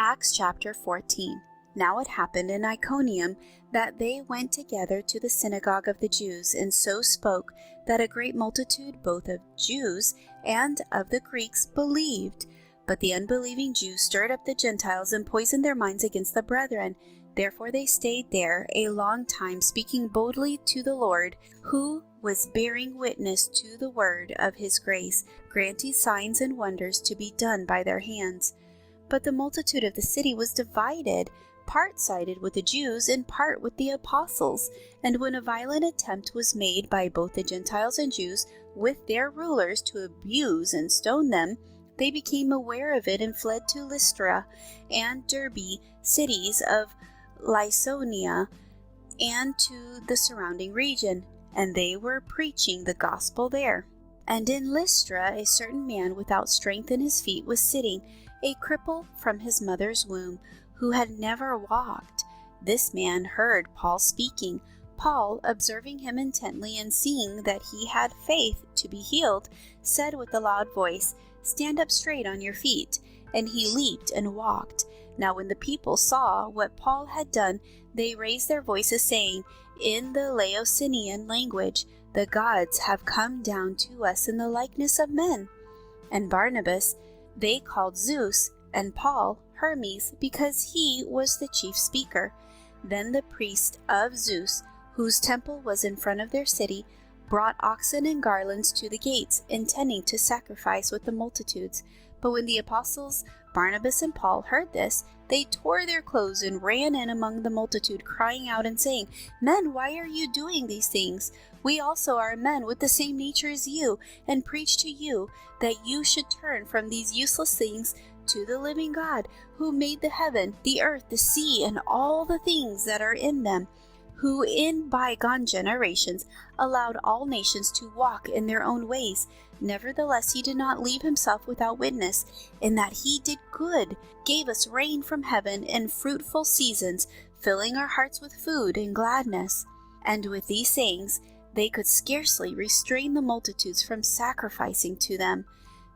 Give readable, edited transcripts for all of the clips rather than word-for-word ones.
Acts chapter 14. Now it happened in Iconium that they went together to the synagogue of the Jews, and so spoke that a great multitude both of Jews and of the Greeks believed. But the unbelieving Jews stirred up the Gentiles and poisoned their minds against the brethren. Therefore they stayed there a long time, speaking boldly to the Lord, who was bearing witness to the word of his grace, granting signs and wonders to be done by their hands. But the multitude of the city was divided, part sided with the Jews and part with the apostles. And when a violent attempt was made by both the Gentiles and Jews with their rulers to abuse and stone them, they became aware of it and fled to Lystra and Derbe, cities of Lycaonia, and to the surrounding region, and they were preaching the gospel there. And in Lystra a certain man without strength in his feet was sitting, a cripple from his mother's womb, who had never walked. This man heard Paul speaking. Paul, observing him intently and seeing that he had faith to be healed, said with a loud voice, "Stand up straight on your feet." And he leaped and walked. Now when the people saw what Paul had done, they raised their voices, saying in the Laodicean language, "The gods have come down to us in the likeness of men." And Barnabas they called Zeus, and Paul Hermes, because he was the chief speaker. Then the priest of Zeus, whose temple was in front of their city, brought oxen and garlands to the gates, intending to sacrifice with the multitudes. But when the apostles Barnabas and Paul heard this, they tore their clothes and ran in among the multitude, crying out and saying, "Men, why are you doing these things? We also are men with the same nature as you, and preach to you that you should turn from these useless things to the living God, who made the heaven, the earth, the sea, and all the things that are in them, who in bygone generations allowed all nations to walk in their own ways. Nevertheless, he did not leave himself without witness, in that he did good, gave us rain from heaven and fruitful seasons, filling our hearts with food and gladness." And with these sayings, they could scarcely restrain the multitudes from sacrificing to them.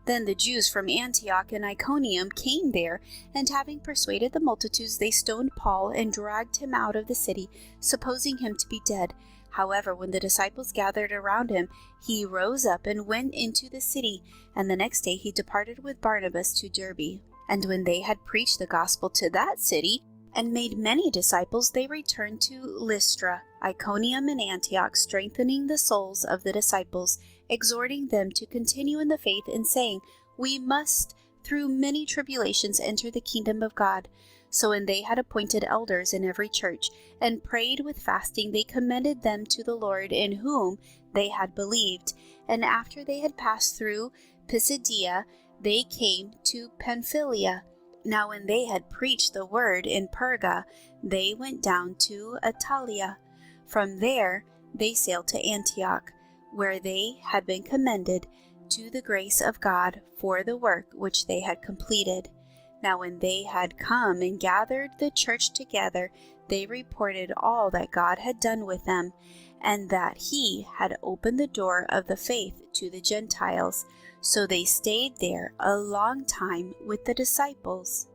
Then the Jews from Antioch and Iconium came there, and having persuaded the multitudes, they stoned Paul and dragged him out of the city, supposing him to be dead. However, when the disciples gathered around him, he rose up and went into the city, and the next day he departed with Barnabas to Derbe. And when they had preached the gospel to that city, and made many disciples, they returned to Lystra, Iconium, and Antioch, strengthening the souls of the disciples, exhorting them to continue in the faith, and saying, "We must through many tribulations enter the kingdom of God." So when they had appointed elders in every church, and prayed with fasting, they commended them to the Lord, in whom they had believed. And after they had passed through Pisidia, they came to Pamphylia. Now when they had preached the word in Perga, they went down to Attalia. From there they sailed to Antioch, where they had been commended to the grace of God for the work which they had completed. Now when they had come and gathered the church together, they reported all that God had done with them, and that he had opened the door of the faith to the Gentiles. So they stayed there a long time with the disciples.